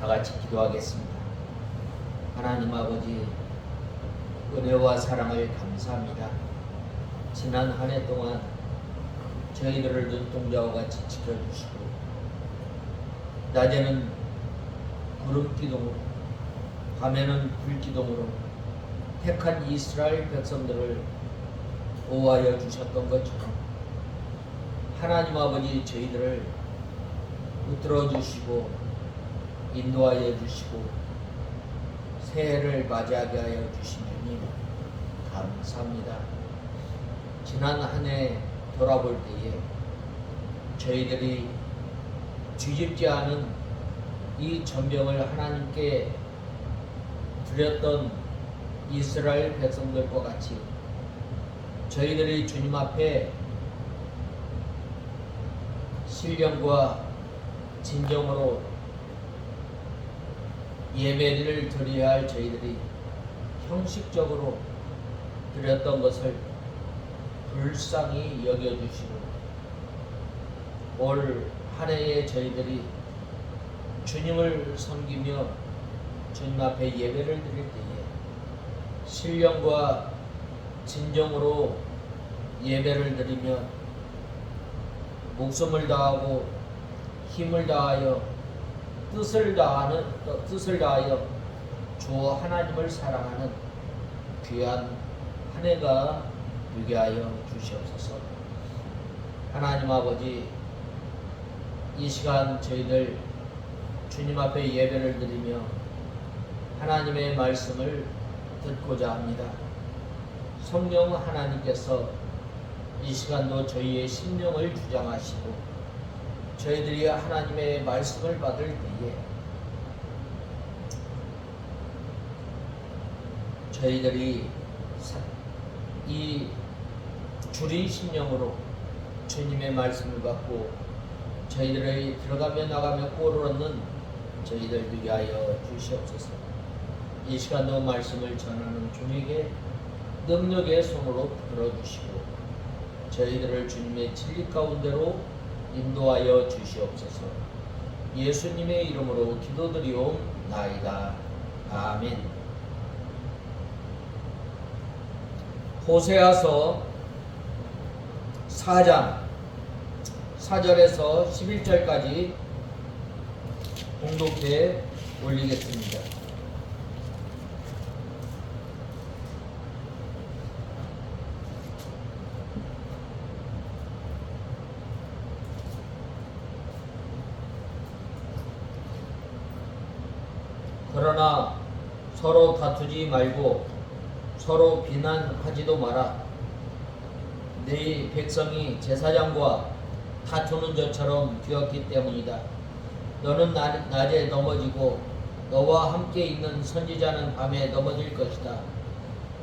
다 같이 기도하겠습니다. 하나님 아버지, 은혜와 사랑을 감사합니다. 지난 한 해 동안 저희들을 눈동자와 같이 지켜주시고, 낮에는 구름기둥으로, 밤에는 불기둥으로 택한 이스라엘 백성들을 보호하여 주셨던 것처럼 하나님 아버지, 저희들을 붙들어 주시고 인도하여 주시고 새해를 맞이하게 하여 주신 주님 감사합니다. 지난 한 해 돌아볼 때에 저희들이 뒤집지 않은 이 전병을 하나님께 드렸던 이스라엘 백성들과 같이 저희들이 주님 앞에 신령과 진정으로 예배를 드려야 할 저희들이 형식적으로 드렸던 것을 불쌍히 여겨주시고, 올 한 해에 저희들이 주님을 섬기며 주님 앞에 예배를 드릴 때에 신령과 진정으로 예배를 드리며 목숨을 다하고 힘을 다하여 뜻을 다하여 주 하나님을 사랑하는 귀한 한 해가 되게 하여 주시옵소서. 하나님 아버지, 이 시간 저희들 주님 앞에 예배를 드리며 하나님의 말씀을 듣고자 합니다. 성령 하나님께서 이 시간도 저희의 심령을 주장하시고 저희들이 하나님의 말씀을 받을 때에 저희들이 이 주린 심령으로 주님의 말씀을 받고 저희들의 들어가며 나가며 꼴을 얻는 저희들 되게 하여 주시옵소서. 이 시간도 말씀을 전하는 주님에게 능력의 손으로 들어주시고 저희들을 주님의 진리 가운데로 인도하여 주시옵소서. 예수님의 이름으로 기도드리옵나이다. 아멘. 호세아서 4장 4절에서 11절까지 공독해 올리겠습니다. 그러나 서로 다투지 말고 서로 비난하지도 마라. 네 백성이 제사장과 다투는 것처럼 되었기 때문이다. 너는 낮에 넘어지고 너와 함께 있는 선지자는 밤에 넘어질 것이다.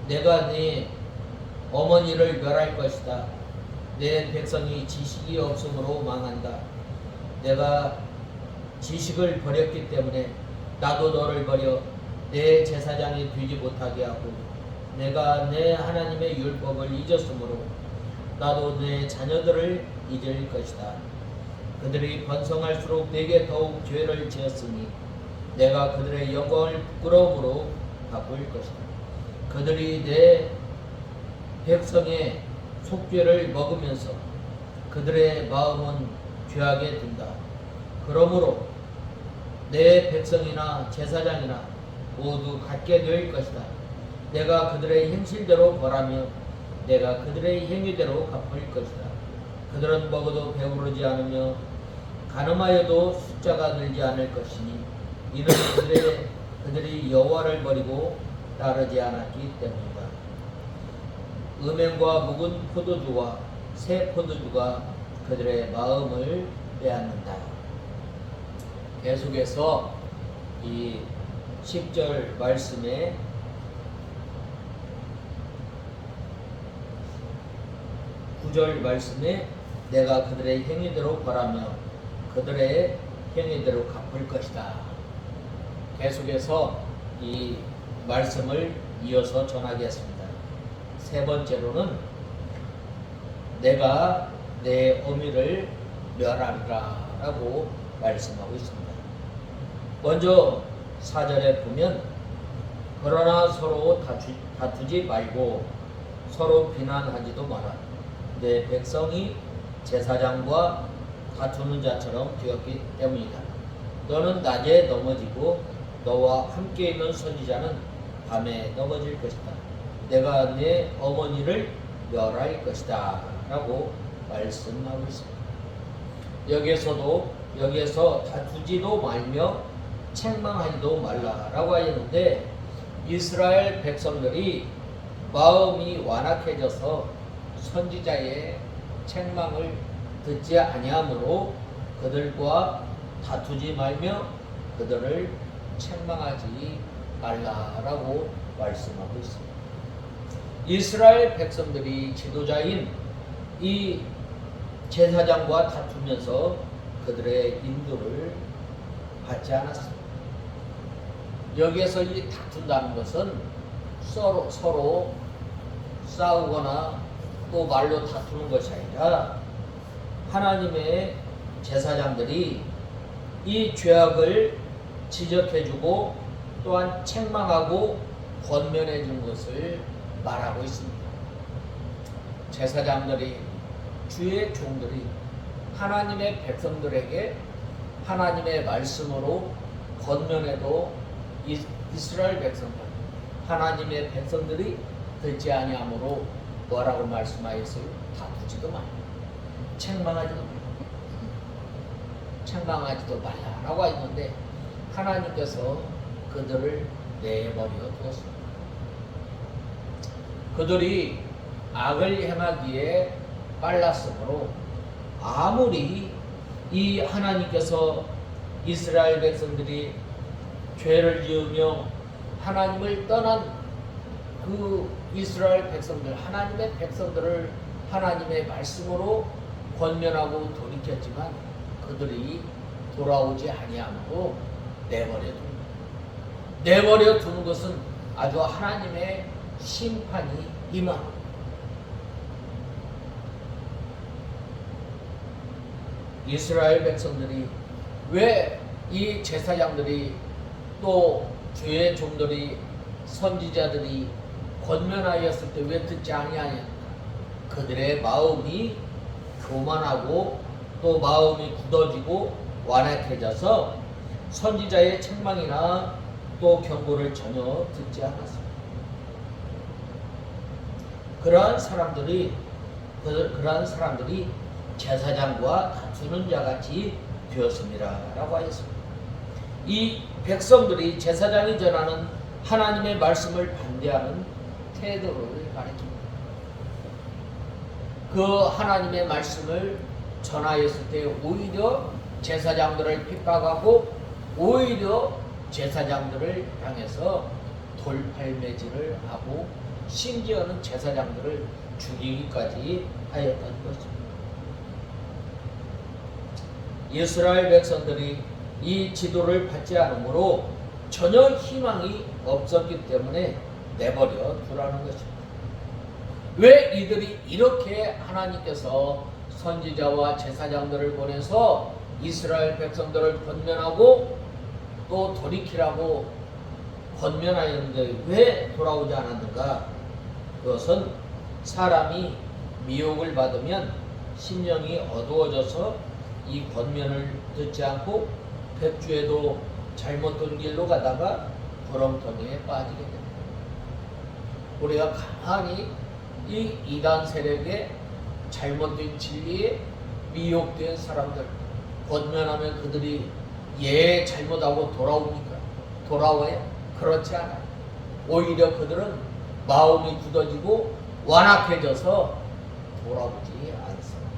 내가 네 어머니를 멸할 것이다. 내 백성이 지식이 없으므로 망한다. 내가 지식을 버렸기 때문에 나도 너를 버려 내 제사장이 되지 못하게 하고, 내가 내 하나님의 율법을 잊었으므로 나도 내 자녀들을 잊을 것이다. 그들이 번성할수록 내게 더욱 죄를 지었으니 내가 그들의 영광을 부끄러움으로 바꿀 것이다. 그들이 내 백성의 속죄를 먹으면서 그들의 마음은 죄하게 된다. 그러므로 내 백성이나 제사장이나 모두 갖게 될 것이다. 내가 그들의 행실대로 벌하며 내가 그들의 행위대로 갚을 것이다. 그들은 먹어도 배부르지 않으며 가늠하여도 숫자가 늘지 않을 것이니 이는 그들이 여호와를 버리고 따르지 않았기 때문이다. 음행과 묵은 포도주와 새 포도주가 그들의 마음을 빼앗는다. 계속해서 이 10절 말씀에 9절 말씀에 내가 그들의 행위대로 벌하며 그들의 행위대로 갚을 것이다. 계속해서 이 말씀을 이어서 전하겠습니다. 세 번째로는 내가 내 어미를 멸하리라 라고 말씀하고 있습니다. 먼저 4절에 보면 그러나 서로 다투지 말고 서로 비난하지도 마라. 내 백성이 제사장과 다투는 자처럼 되었기 때문이다. 너는 낮에 넘어지고 너와 함께 있는 선지자는 밤에 넘어질 것이다. 내가 내 어머니를 멸할 것이다 라고 말씀하고 있습니다. 여기에서 다투지도 말며 책망하지도 말라라고 하였는데, 이스라엘 백성들이 마음이 완악해져서 선지자의 책망을 듣지 아니하므로 그들과 다투지 말며 그들을 책망하지 말라라고 말씀하고 있습니다. 이스라엘 백성들이 지도자인 이 제사장과 다투면서 그들의 인도를 받지 않았습니다. 여기에서 이 다툰다는 것은 서로 싸우거나 또 말로 다투는 것이 아니라 하나님의 제사장들이 이 죄악을 지적해주고 또한 책망하고 권면해 준 것을 말하고 있습니다. 제사장들이, 주의 종들이 하나님의 백성들에게 하나님의 말씀으로 권면해도 이스라엘 백성들, 하나님의 백성들이 듣지 아니하므로 뭐라고 말씀하였어요? 다투지도 말라, 책망하지도 말라라고 했는데 하나님께서 그들을 내버려 두었습니다. 그들이 악을 행하기에 빨랐으므로 아무리 이 하나님께서 이스라엘 백성들이 죄를 지으며 하나님을 떠난 그 이스라엘 백성들, 하나님의 백성들을 하나님의 말씀으로 권면하고 돌이켰지만 그들이 돌아오지 아니하므로 내버려 두는 것은 아주 하나님의 심판이 임합니다. 이스라엘 백성들이 왜 이 제사장들이 또 주의 종들이 선지자들이 권면하였을 때 왜 듣지 아니하냐? 그들의 마음이 교만하고 또 마음이 굳어지고 완악해져서 선지자의 책망이나 또 경고를 전혀 듣지 않았습니다. 그러한 사람들이 제사장과 다투는 자같이 되었습니다 라고 하였습니다. 이 백성들이 제사장이 전하는 하나님의 말씀을 반대하는 태도를 가리킵니다. 그 하나님의 말씀을 전하였을 때 오히려 제사장들을 핍박하고 오히려 제사장들을 향해서 돌팔매질을 하고 심지어는 제사장들을 죽이기까지 하였던 것입니다. 이스라엘 백성들이 이 지도를 받지 않으므로 전혀 희망이 없었기 때문에 내버려 두라는 것입니다. 왜 이들이 이렇게 하나님께서 선지자와 제사장들을 보내서 이스라엘 백성들을 권면하고 또 돌이키라고 권면하였는데 왜 돌아오지 않았는가? 그것은 사람이 미혹을 받으면 심령이 어두워져서 이 권면을 듣지 않고 백주에도 잘못된 길로 가다가 구렁텅이에 빠지게 됩니다. 우리가 가만히 이 이단 세력의 잘못된 진리에 미혹된 사람들 권면하면 그들이 잘못하고 돌아와요? 그렇지 않아요. 오히려 그들은 마음이 굳어지고 완악해져서 돌아오지 않습니다.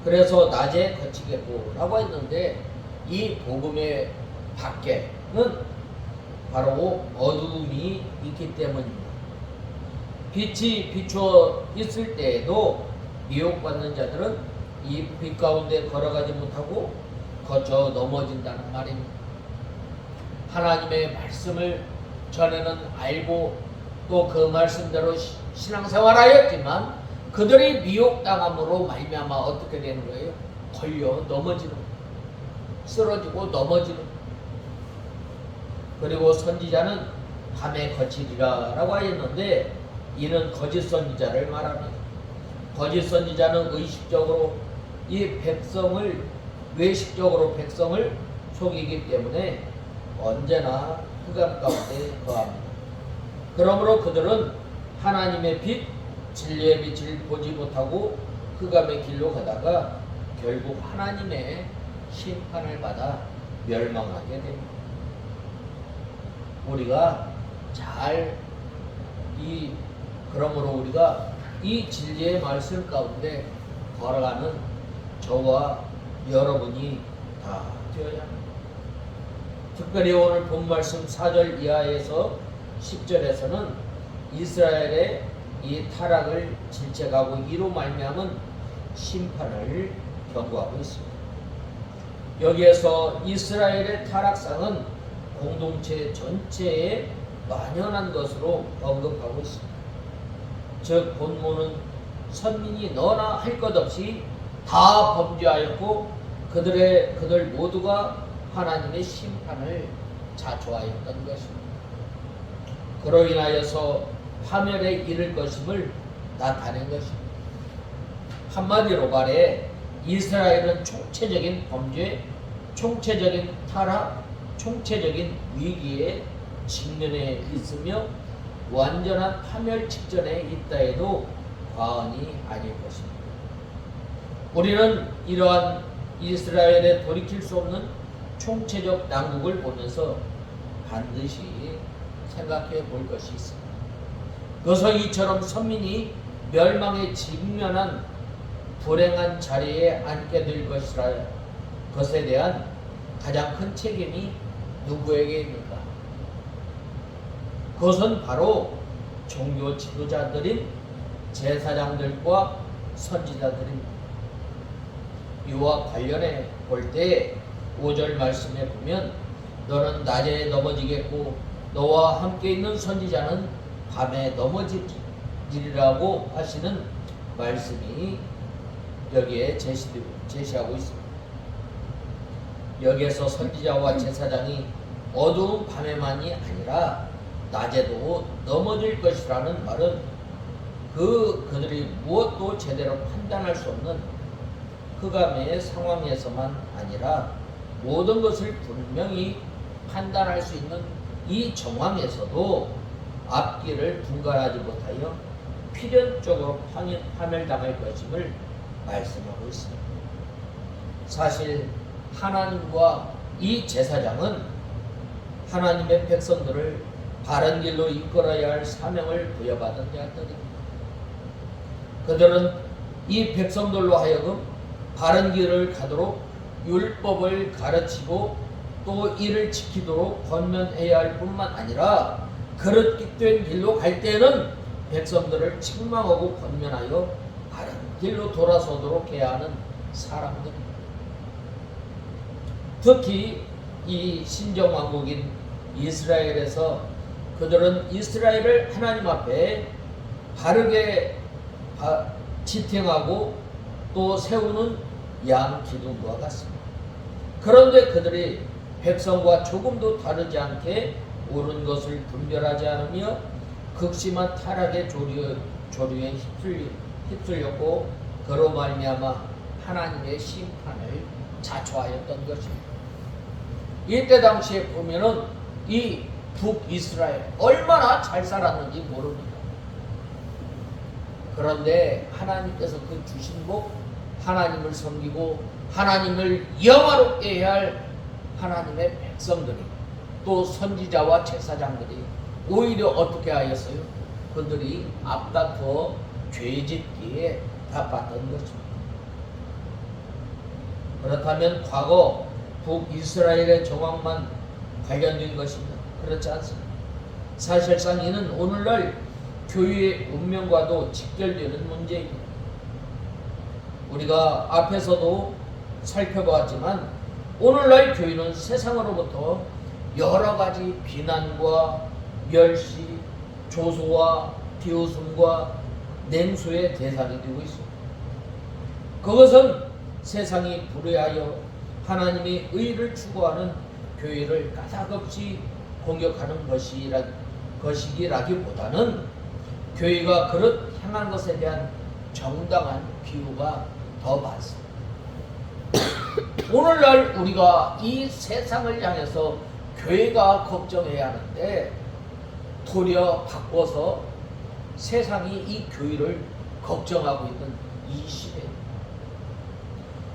그래서 낮에 거치겠고 라고 했는데 이 복음의 밖에는 바로 어두움이 있기 때문입니다. 빛이 비추어 있을 때에도 미혹받는 자들은 이 빛 가운데 걸어가지 못하고 거쳐 넘어진다는 말입니다. 하나님의 말씀을 전에는 알고 또 그 말씀대로 신앙생활하였지만 그들이 미혹당함으로 말미암아 어떻게 되는 거예요? 걸려 넘어지는 거예요. 쓰러지고 넘어지는. 그리고 선지자는 밤에 거칠이라 라고 하였는데 이는 거짓 선지자를 말합니다. 거짓 선지자는 의식적으로 이 백성을 외식적으로 백성을 속이기 때문에 언제나 흑암 가운데 거합니다. 그러므로 그들은 하나님의 빛, 진리의 빛을 보지 못하고 흑암의 길로 가다가 결국 하나님의 심판을 받아 멸망하게 됩니다. 우리가 그러므로 우리가 이 진리의 말씀 가운데 걸어가는 저와 여러분이 다 되어야 합니다. 특별히 오늘 본 말씀 4절 이하에서 10절에서는 이스라엘의 이 타락을 질책하고 이로 말미암은 심판을 경고하고 있습니다. 여기에서 이스라엘의 타락상은 공동체 전체에 만연한 것으로 언급하고 있습니다. 즉 본문은 선민이 너나 할 것 없이 다 범죄하였고 그들 모두가 하나님의 심판을 자초하였던 것입니다. 그로 인하여서 파멸에 이를 것임을 나타낸 것입니다. 한마디로 말해 이스라엘은 총체적인 범죄, 총체적인 타락, 총체적인 위기에 직면해 있으며 완전한 파멸 직전에 있다 해도 과언이 아닐 것입니다. 우리는 이러한 이스라엘의 돌이킬 수 없는 총체적 난국을 보면서 반드시 생각해 볼 것이 있습니다. 그것은 이처럼 선민이 멸망에 직면한 불행한 자리에 앉게 될 것이라 것에 대한 가장 큰 책임이 누구에게입니까? 그것은 바로 종교 지도자들인 제사장들과 선지자들입니다. 이와 관련해 볼 때 5절 말씀에 보면 너는 낮에 넘어지겠고 너와 함께 있는 선지자는 밤에 넘어지리라고 하시는 말씀이 여기에 제시하고 있습니다. 여기에서 선지자와 제사장이 어두운 밤에만이 아니라 낮에도 넘어질 것이라는 말은 그들이 무엇도 제대로 판단할 수 없는 흑암의 상황에서만 아니라 모든 것을 분명히 판단할 수 있는 이 정황에서도 앞길을 분간하지 못하여 필연적으로 파멸당할 것임을 말씀하고 있습니다. 사실 하나님과 이 제사장은 하나님의 백성들을 바른 길로 이끌어야 할 사명을 부여받은 자들입니다. 그들은 이 백성들로 하여금 바른 길을 가도록 율법을 가르치고 또 이를 지키도록 권면해야 할 뿐만 아니라 그릇된 길로 갈 때는 백성들을 책망하고 권면하여 바른 길로 돌아서도록 해야 하는 사람들입니다. 특히 이 신정왕국인 이스라엘에서 그들은 이스라엘을 하나님 앞에 바르게 지탱하고 또 세우는 양 기둥과 같습니다. 그런데 그들이 백성과 조금도 다르지 않게 옳은 것을 분별하지 않으며 극심한 타락의 조류에 휩쓸렸고 그로 말미암아 하나님의 심판을 자초하였던 것입니다. 이때 당시에 보면은 이 북이스라엘 얼마나 잘 살았는지 모릅니다. 그런데 하나님께서 그 주신 복 하나님을 섬기고 하나님을 영화롭게 해야 할 하나님의 백성들이 또 선지자와 제사장들이 오히려 어떻게 하였어요? 그들이 앞다투어 죄짓기에 바빴던 것입니다. 그렇다면 과거 북이스라엘의 정황만 관련된 것입니다. 그렇지 않습니다. 사실상 이는 오늘날 교회의 운명과도 직결되는 문제입니다. 우리가 앞에서도 살펴보았지만 오늘날 교회는 세상으로부터 여러 가지 비난과 멸시, 조소와 비웃음과 냉소의 대상이 되고 있습니다. 그것은 세상이 불의하여 하나님이 의를 추구하는 교회를 까닭없이 공격하는 것이기라기보다는 교회가 그릇 향한 것에 대한 정당한 비유가 더 많습니다. 오늘날 우리가 이 세상을 향해서 교회가 걱정해야 하는데 도리어 바꿔서 세상이 이 교회를 걱정하고 있는 이 시대.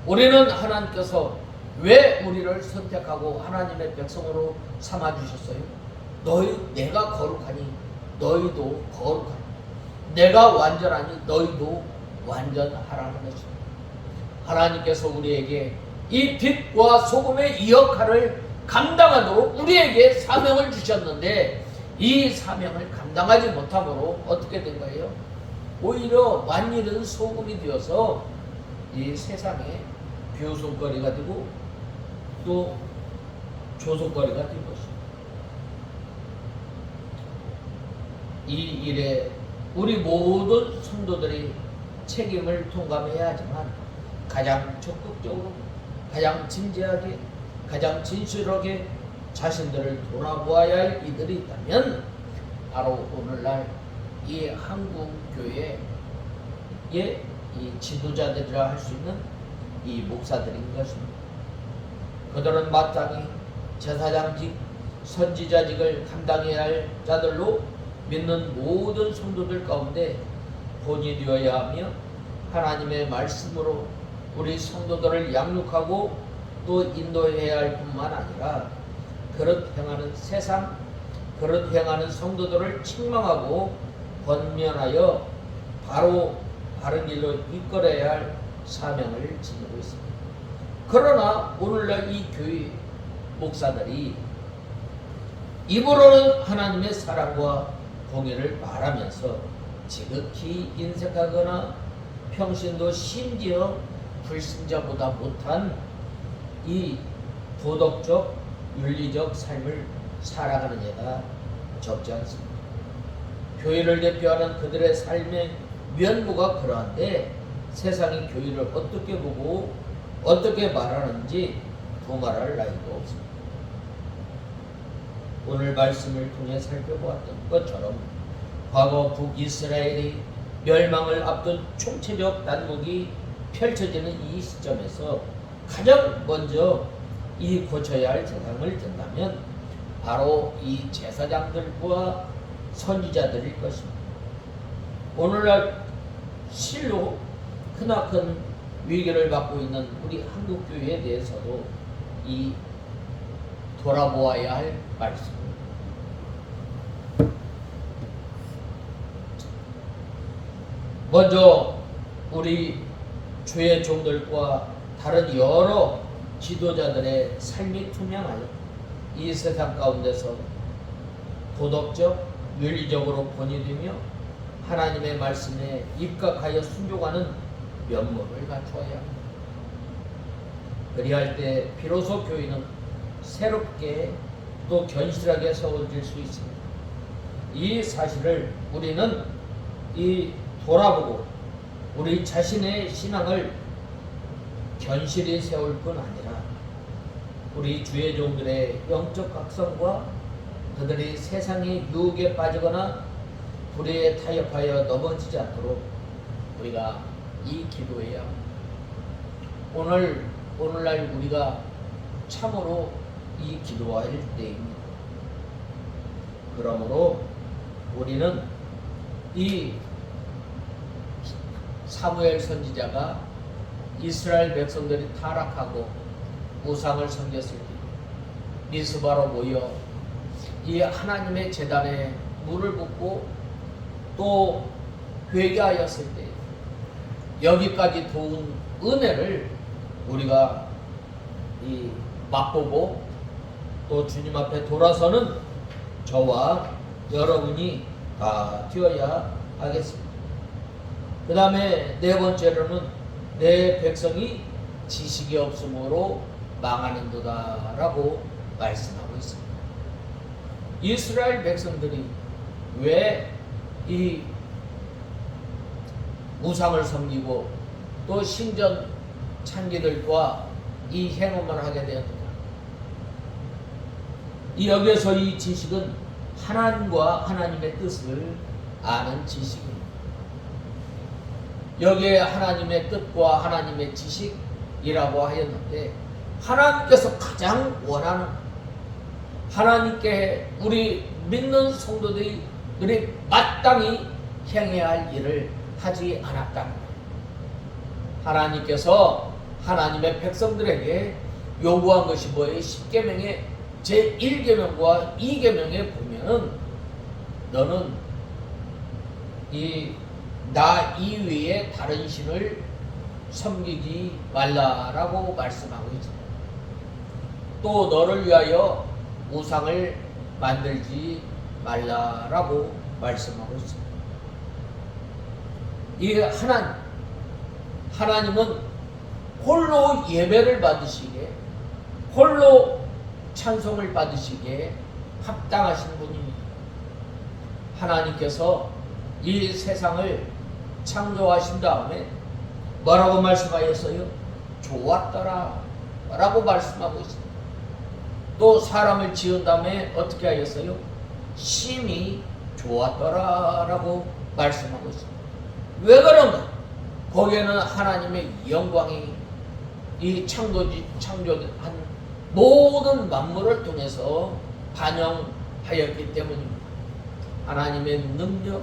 우리는 하나님께서 왜 우리를 선택하고 하나님의 백성으로 삼아주셨어요? 내가 거룩하니 너희도 거룩하니, 내가 완전하니 너희도 완전하라는 것입니다. 하나님께서 우리에게 이 빛과 소금의 이 역할을 감당하도록 우리에게 사명을 주셨는데, 이 사명을 감당하지 못함으로 어떻게 된 거예요? 오히려 완일은 소금이 되어서 이 세상에 비웃음거리가 되고 또 조소거리가 된 것입니다. 이 일에 우리 모든 성도들이 책임을 통감해야 하지만 가장 적극적으로, 가장 진지하게, 가장 진실하게 자신들을 돌아보아야 할 이들이 있다면 바로 오늘날 이 한국 교회의 이 지도자들이라 할 수 있는 이 목사들인 것입니다. 그들은 마땅히 제사장직, 선지자직을 감당해야 할 자들로 믿는 모든 성도들 가운데 본이 되어야 하며, 하나님의 말씀으로 우리 성도들을 양육하고 또 인도해야 할 뿐만 아니라 그릇 행하는 세상, 그릇 행하는 성도들을 책망하고 권면하여 바로 바른 길로 이끌어야 할 사명을 지니고 있습니다. 그러나 오늘날 이 교회 목사들이 입으로는 하나님의 사랑과 공의를 말하면서 지극히 인색하거나 평신도 심지어 불신자보다 못한 이 도덕적, 윤리적 삶을 살아가는 예가 적지 않습니다. 교회를 대표하는 그들의 삶의 면모가 그러한데 세상이 교회를 어떻게 보고 어떻게 말하는지 두말할 나위도 없습니다. 오늘 말씀을 통해 살펴보았던 것처럼 과거 북이스라엘이 멸망을 앞둔 총체적 난국이 펼쳐지는 이 시점에서 가장 먼저 이 고쳐야 할 세상을 든다면 바로 이 제사장들과 선지자들일 것입니다. 오늘날 실로 크나큰 위기를 받고 있는 우리 한국교회에 대해서도 이 돌아보아야 할 말씀입니다. 먼저 우리 주의 종들과 다른 여러 지도자들의 삶이 투명하여 이 세상 가운데서 도덕적, 윤리적으로 본이되며 하나님의 말씀에 입각하여 순종하는 면모를 갖추어야 합니다. 그리할 때 비로소 교회는 새롭게 또 견실하게 세워질 수 있습니다. 이 사실을 우리는 돌아보고 우리 자신의 신앙을 견실히 세울 뿐 아니라 우리 주의 종들의 영적 각성과 그들이 세상의 유혹에 빠지거나 불의에 타협하여 넘어지지 않도록 우리가 이 기도해야 합니다. 오늘날 우리가 참으로 이 기도할 때입니다. 그러므로 우리는 이 사무엘 선지자가 이스라엘 백성들이 타락하고 우상을 섬겼을 때 미스바로 모여 이 하나님의 제단에 물을 붓고 또 회개하였을 때 여기까지 도운 은혜를 우리가 맛보고 또 주님 앞에 돌아서는 저와 여러분이 다 되어야 하겠습니다. 그 다음에 네 번째로는 내 백성이 지식이 없으므로 망하는도다 라고 말씀하고 있습니다. 이스라엘 백성들이 왜 이 우상을 섬기고 또 신전 창기들과 이 행함을 하게 되었느냐? 여기에서 이 지식은 하나님과 하나님의 뜻을 아는 지식입니다. 여기에 하나님의 뜻과 하나님의 지식이라고 하였는데, 하나님께서 가장 원하는, 하나님께 우리 믿는 성도들이 마땅히 행해야 할 일을 하지 않았다는 거예요. 하나님께서 하나님의 백성들에게 요구한 것이 뭐예요? 10계명의 제1계명과 2계명에 보면은 너는 나 이외에 다른 신을 섬기지 말라라고 말씀하고 있습니다. 또 너를 위하여 우상을 만들지 말라라고 말씀하고 있습니다. 이 하나님은 홀로 예배를 받으시기에, 홀로 찬송을 받으시기에 합당하신 분입니다. 하나님께서 이 세상을 창조하신 다음에 뭐라고 말씀하였어요? 좋았더라 라고 말씀하고 있습니다. 또 사람을 지은 다음에 어떻게 하였어요? 심히 좋았더라 라고 말씀하고 있습니다. 왜 그런가? 거기에는 하나님의 영광이 이 창조한 모든 만물을 통해서 반영하였기 때문입니다. 하나님의 능력,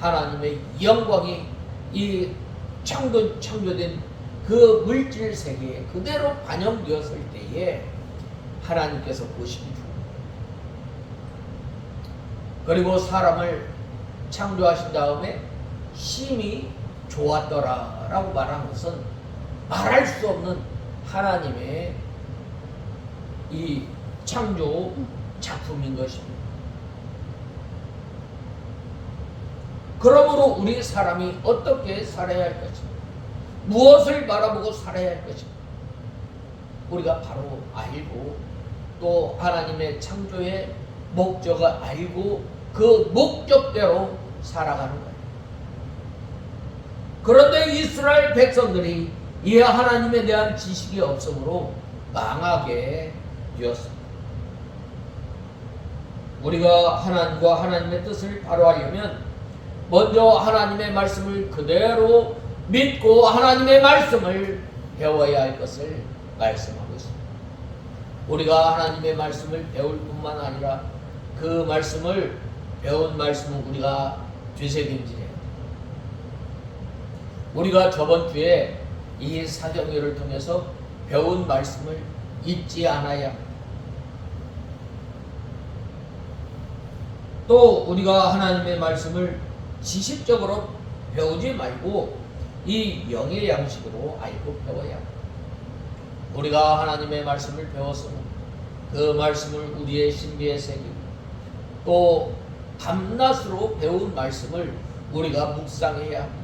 하나님의 영광이 이 창조된 그 물질 세계에 그대로 반영되었을 때에 하나님께서 보시기 줍니다. 그리고 사람을 창조하신 다음에 심히 좋았더라 라고 말한 것은 말할 수 없는 하나님의 이 창조 작품인 것입니다. 그러므로 우리 사람이 어떻게 살아야 할 것인가? 무엇을 바라보고 살아야 할 것인가? 우리가 바로 알고 또 하나님의 창조의 목적을 알고 그 목적대로 살아가는 거예요. 그런데 이스라엘 백성들이 이 하나님에 대한 지식이 없으므로 망하게 되었습니다. 우리가 하나님과 하나님의 뜻을 바로 하려면 먼저 하나님의 말씀을 그대로 믿고 하나님의 말씀을 배워야 할 것을 말씀하고 있습니다. 우리가 하나님의 말씀을 배울 뿐만 아니라 그 말씀을 배운 말씀은 우리가 되새김질해야 돼요. 우리가 저번 주에 이 사경회를 통해서 배운 말씀을 잊지 않아야 합니다. 또 우리가 하나님의 말씀을 지식적으로 배우지 말고 이 영의 양식으로 알고 배워야 합니다. 우리가 하나님의 말씀을 배웠으면 그 말씀을 우리의 신비에 새기고 또 밤낮으로 배운 말씀을 우리가 묵상해야 합니다.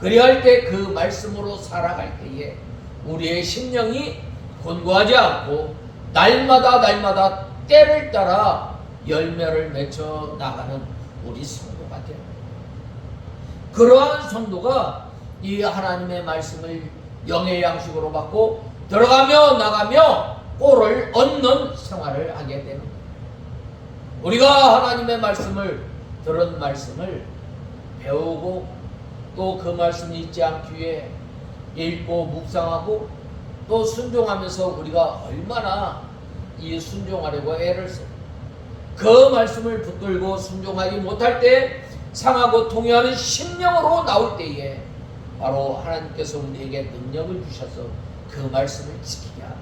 그리할 때 그 말씀으로 살아갈 때에 우리의 심령이 곤고하지 않고 날마다 때를 따라 열매를 맺혀 나가는 우리 성도가 됩니다. 그러한 성도가 이 하나님의 말씀을 영의 양식으로 받고 들어가며 나가며 꼴을 얻는 생활을 하게 되는 거예요. 우리가 하나님의 말씀을 들은 말씀을 배우고 또 그 말씀을 잊지 않기 위해 읽고 묵상하고 또 순종하면서 우리가 얼마나 이 순종하려고 애를 써. 그 말씀을 붙들고 순종하지 못할 때 상하고 통해하는 심령으로 나올 때에 바로 하나님께서 우리에게 능력을 주셔서 그 말씀을 지키게 합니다.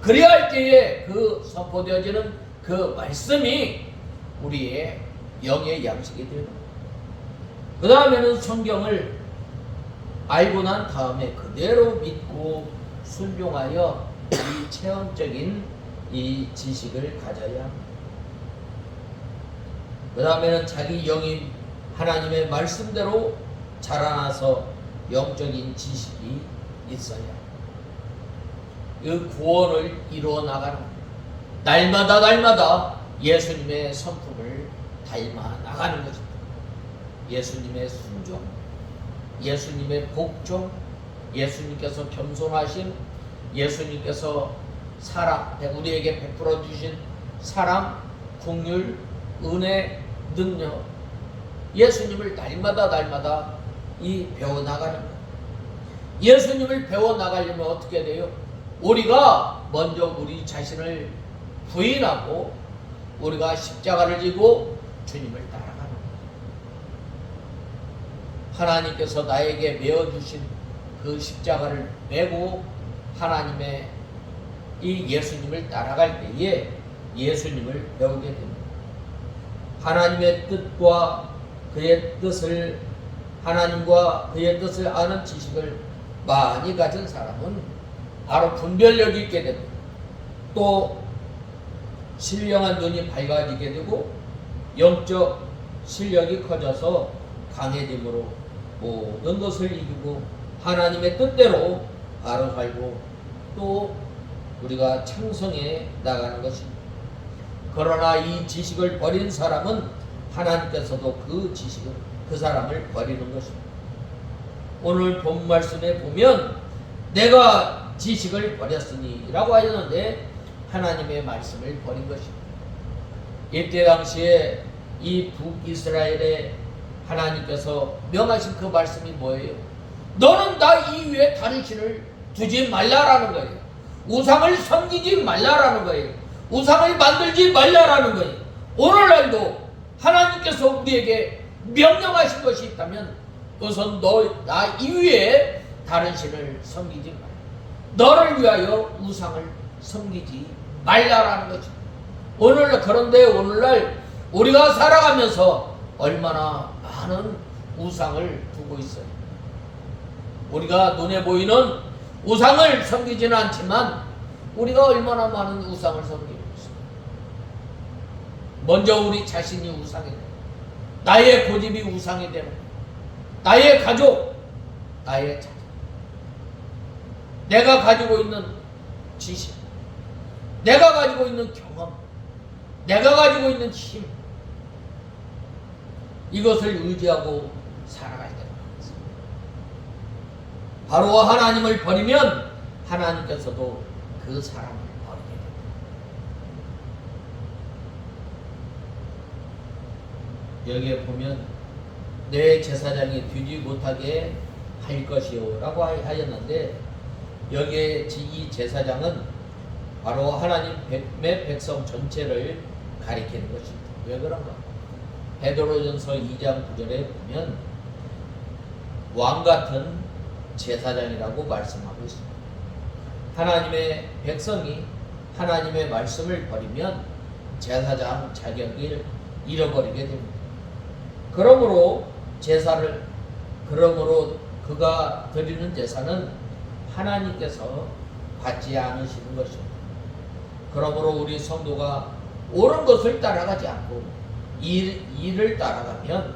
그래야 할 때에 그 선포되어지는 그 말씀이 우리의 영의 양식이 되는 거예요. 그 다음에는 성경을 알고 난 다음에 그대로 믿고 순종하여 이 체험적인 이 지식을 가져야 합니다. 그 다음에는 자기 영이 하나님의 말씀대로 자라나서 영적인 지식이 있어야 합니다. 그 구원을 이루어 나가는 날마다 예수님의 성품을 닮아 나가는 것입니다. 예수님의 순종, 예수님의 복종, 예수님께서 겸손하신, 예수님께서 사랑, 우리에게 베풀어 주신 사랑, 긍휼, 은혜, 능력, 예수님을 날마다 이 배워나가는 거예요. 예수님을 배워나가려면 어떻게 돼요? 우리가 먼저 우리 자신을 부인하고 우리가 십자가를 지고 주님을 따라가는 거예요. 하나님께서 나에게 메어주신 그 십자가를 메고 하나님의 이 예수님을 따라갈 때에 예수님을 배우게 됩니다. 하나님의 뜻과 그의 뜻을, 하나님과 그의 뜻을 아는 지식을 많이 가진 사람은 바로 분별력이 있게 됩니다. 또 신령한 눈이 밝아지게 되고 영적 실력이 커져서 강해짐으로 모든 것을 이기고 하나님의 뜻대로 바로 살고 또 우리가 창성해 나가는 것입니다. 그러나 이 지식을 버린 사람은 하나님께서도 그 지식을, 그 사람을 버리는 것입니다. 오늘 본 말씀에 보면 내가 지식을 버렸으니 라고 하였는데 하나님의 말씀을 버린 것입니다. 이때 당시에 이 북이스라엘에 하나님께서 명하신 그 말씀이 뭐예요? 너는 나 이외에 다른 신을 두지 말라라는 거예요. 우상을 섬기지 말라라는 거예요. 우상을 만들지 말라라는 거예요. 오늘날도 하나님께서 우리에게 명령하신 것이 있다면 그것은 나 이외에 다른 신을 섬기지 말라. 너를 위하여 우상을 섬기지 말라라는 것입니다. 그런데 오늘날 우리가 살아가면서 얼마나 많은 우상을 두고 있어요. 우리가 눈에 보이는 우상을 섬기지는 않지만 우리가 얼마나 많은 우상을 섬기고 있어요. 먼저 우리 자신이 우상이 되고 나의 고집이 우상이 되는, 나의 가족, 나의 자녀, 내가 가지고 있는 지식, 내가 가지고 있는 경험, 내가 가지고 있는 힘, 이것을 의지하고 살아가야 되는 것입니다. 바로 하나님을 버리면 하나님께서도 그 사람을 버리게 됩니다. 여기에 보면 내 제사장이 되지 못하게 할 것이요 라고 하였는데 여기에 이 제사장은 바로 하나님의 백성 전체를 가리키는 것입니다. 왜 그런가? 베드로전서 2장 9절에 보면 왕같은 제사장이라고 말씀하고 있습니다. 하나님의 백성이 하나님의 말씀을 버리면 제사장 자격을 잃어버리게 됩니다. 그러므로 그가 드리는 제사는 하나님께서 받지 않으시는 것입니다. 그러므로 우리 성도가 옳은 것을 따라가지 않고 일을 따라가면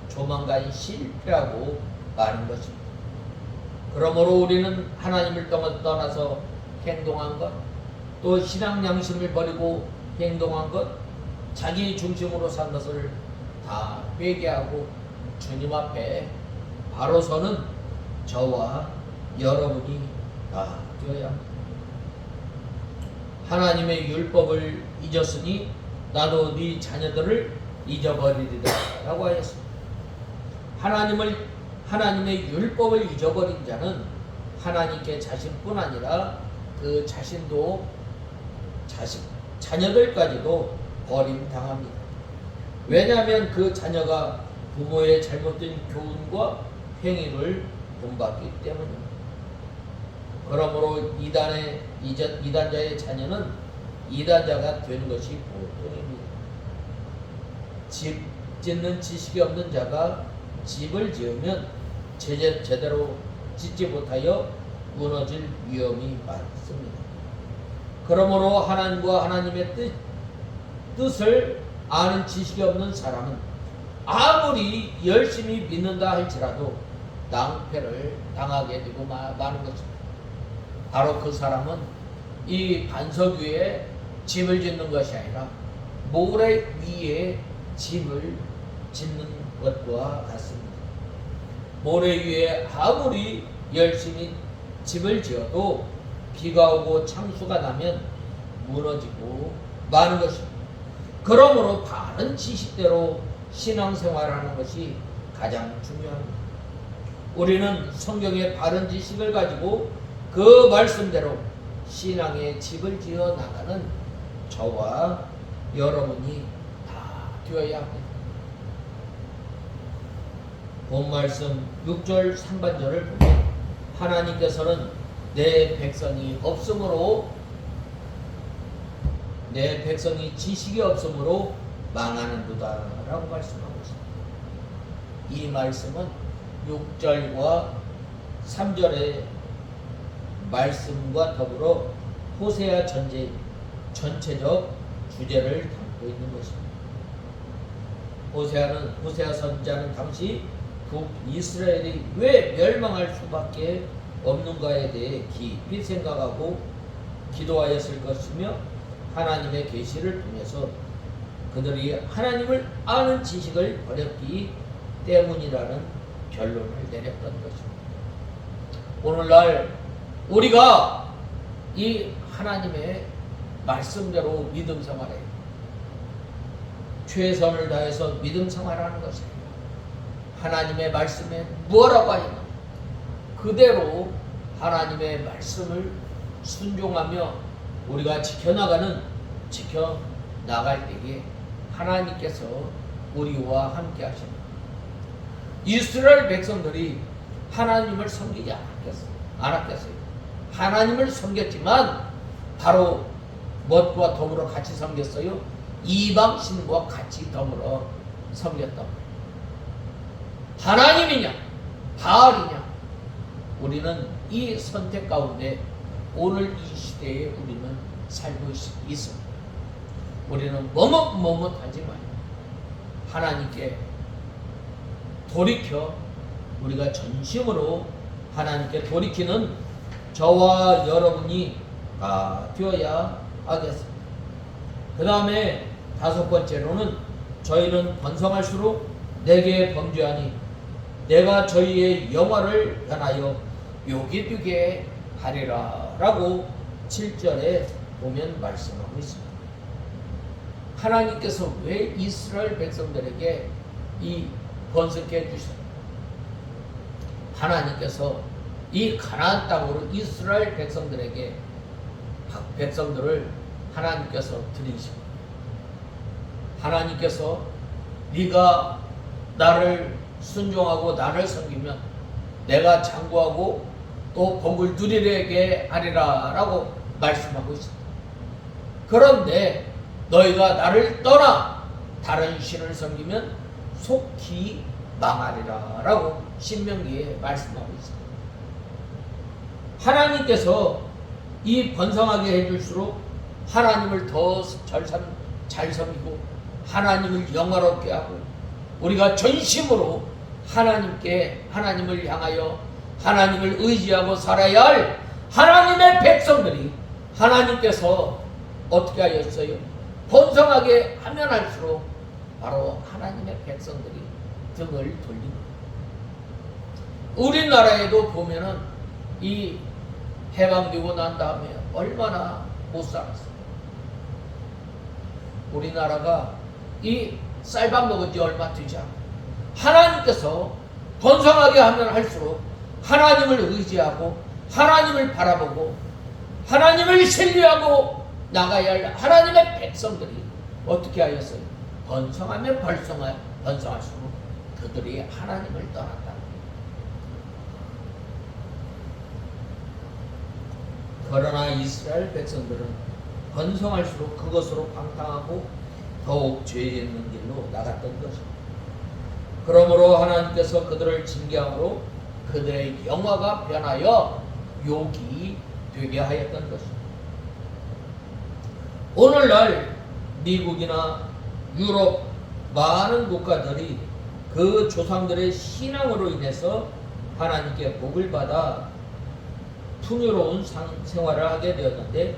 조만간 실패하고 마는 것입니다. 그러므로 우리는 하나님을 떠나서 행동한 것, 또 신앙 양심을 버리고 행동한 것, 자기 중심으로 산 것을 다 회개하고 주님 앞에 바로 서는 저와 여러분이 다 되어야 합니다. 하나님의 율법을 잊었으니 나도 네 자녀들을 잊어버리리라 라고 하였습니다. 하나님의 율법을 잊어버린 자는 하나님께 자신뿐 아니라 그 자신도 자녀들까지도 버림당합니다. 왜냐하면 그 자녀가 부모의 잘못된 교훈과 행위를 본받기 때문입니다. 그러므로 이단자의 자녀는 이단자가 되는 것이 보통입니다. 집 짓는 지식이 없는 자가 집을 지으면 제대로 짓지 못하여 무너질 위험이 많습니다. 그러므로 하나님과 하나님의 뜻을 아는 지식이 없는 사람은 아무리 열심히 믿는다 할지라도 낭패를 당하게 되고 마는 것입니다. 바로 그 사람은 이 반석 위에 집을 짓는 것이 아니라 모래 위에 집을 짓는 것과 같습니다. 모래 위에 아무리 열심히 집을 지어도 비가 오고 창수가 나면 무너지고 마는 것입니다. 그러므로 바른 지식대로 신앙생활하는 것이 가장 중요합니다. 우리는 성경의 바른 지식을 가지고 그 말씀대로 신앙의 집을 지어 나가는 저와 여러분이 다 되어야 합니다. 본 말씀 6절 상반절을 보면 하나님께서는 내 백성이 지식이 없으므로 망하는도다 라고 말씀하고 있습니다. 이 말씀은 6절과 3절의 말씀과 더불어 호세아 전체적 주제를 담고 있는 것입니다. 호세아 선지자는 당시 북이스라엘이 왜 멸망할 수밖에 없는가에 대해 깊이 생각하고 기도하였을 것이며 하나님의 계시를 통해서 그들이 하나님을 아는 지식을 버렸기 때문이라는 결론을 내렸던 것입니다. 오늘날 우리가 이 하나님의 말씀대로 믿음 생활에 최선을 다해서 믿음 생활하는 것입니다. 하나님의 말씀에 뭐라고 하냐 그대로 하나님의 말씀을 순종하며 우리가 지켜나갈 때에 하나님께서 우리와 함께 하십니다. 이스라엘 백성들이 하나님을 섬기지 않았겠어요. 하나님을 섬겼지만 바로 무엇과 더불어 같이 섬겼어요? 이방신과 같이 더불어 섬겼던 거예요. 하나님이냐 바알이냐 우리는 이 선택 가운데 오늘 이 시대에 우리는 살고 있습니다. 우리는 머뭇하지 마요. 하나님께 돌이켜 우리가 전심으로 하나님께 돌이키는 저와 여러분이 되어야 하겠습니다. 그 다음에 5번째로는 저희는 번성할수록 내게 범죄하니 내가 저희의 영화를 변하여 욕이 되게 하리라 라고 7절에 보면 말씀하고 있습니다. 하나님께서 왜 이스라엘 백성들에게 이 번성케 해주셨습니까? 하나님께서 이 가나안 땅으로 이스라엘 백성들을 하나님께서 드리십니다. 하나님께서 네가 나를 순종하고 나를 섬기면 내가 장구하고 또 복을 누리게 하리라 라고 말씀하고 있습니다. 그런데 너희가 나를 떠나 다른 신을 섬기면 속히 망하리라 라고 신명기에 말씀하고 있습니다. 하나님께서 이 번성하게 해줄수록 하나님을 더 잘 섬기고 하나님을 영화롭게 하고 우리가 전심으로 하나님을 향하여 하나님을 의지하고 살아야 할 하나님의 백성들이 하나님께서 어떻게 하였어요? 번성하게 하면 할수록 바로 하나님의 백성들이 등을 돌립니다. 우리나라에도 보면은 이 해방되고 난 다음에 얼마나 못 살았어요. 우리나라가 이 쌀밥 먹은 지 얼마 되지 않아요. 하나님께서 번성하게 하면 할수록 하나님을 의지하고 하나님을 바라보고 하나님을 신뢰하고 나가야 할 하나님의 백성들이 어떻게 하였어요? 번성하면 번성할수록 그들이 하나님을 떠났다. 그러나 이스라엘 백성들은 번성할수록 그것으로 방탕하고 더욱 죄 짓는 길로 나갔던 것입니다. 그러므로 하나님께서 그들을 징계함으로 그들의 영화가 변하여 욕이 되게 하였던 것입니다. 오늘날 미국이나 유럽 많은 국가들이 그 조상들의 신앙으로 인해서 하나님께 복을 받아 풍요로운 생활을 하게 되었는데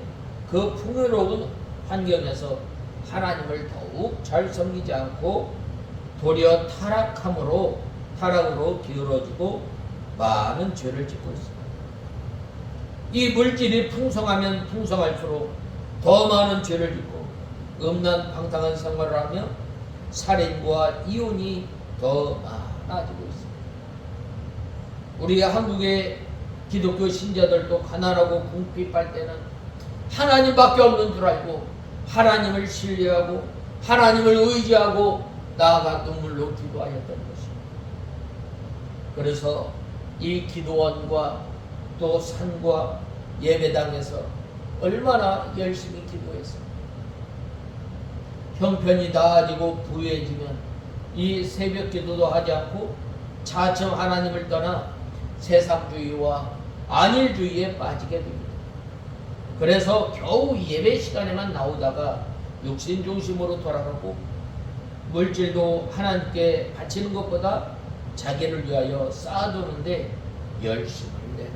그 풍요로운 환경에서 하나님을 더욱 잘 섬기지 않고 도리어 타락으로 기울어지고 많은 죄를 짓고 있습니다. 이 물질이 풍성하면 풍성할수록 더 많은 죄를 짓고 음란방탕한 생활을 하며 살인과 이혼이 더 많아지고 있습니다. 우리 한국의 기독교 신자들도 가난하고 궁핍할 때는 하나님밖에 없는 줄 알고 하나님을 신뢰하고 하나님을 의지하고 나아가 눈물로 기도하였던 것입니다. 그래서 이 기도원과 또 산과 예배당에서 얼마나 열심히 기도했습니다. 형편이 나아지고 부유해지면 이 새벽 기도도 하지 않고 차츰 하나님을 떠나 세상주의와 안일주의에 빠지게 됩니다. 그래서 겨우 예배 시간에만 나오다가 육신 중심으로 돌아가고 물질도 하나님께 바치는 것보다 자기를 위하여 쌓아두는데 열심을 내는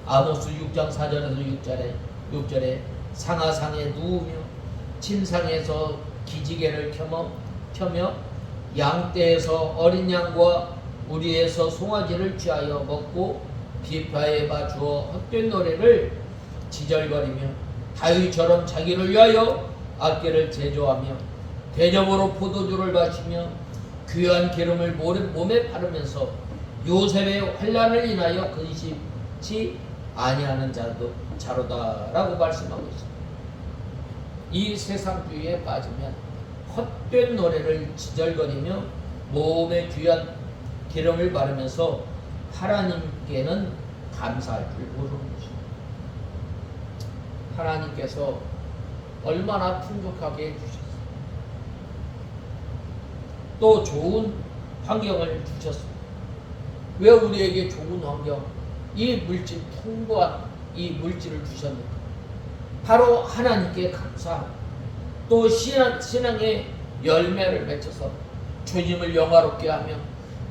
아모스 6장 4절에서 6절에 상하상에 누우며 침상에서 기지개를 켜며 양떼에서 어린 양과 우리에서 송아지를 취하여 먹고 비파에 맞추어 헛된 노래를 지절거리며 다윗처럼 자기를 위하여 악기를 제조하며 대접으로 포도주를 마시며 귀한 기름을 몸에 바르면서 요셉의 환난을 인하여 근심치 아니하는 자로다라고 말씀하고 있습니다. 이 세상주의에 빠지면 헛된 노래를 지절거리며 몸에 귀한 기름을 바르면서 하나님께는 감사할 줄 모르는 것입니다. 하나님께서 얼마나 풍족하게 해주셨어요. 또 좋은 환경을 주셨습니다. 왜 우리에게 좋은 환경, 이 물질, 풍부한 이 물질을 주셨는가? 바로 하나님께 감사하고 또 신앙의 열매를 맺어서 주님을 영화롭게 하며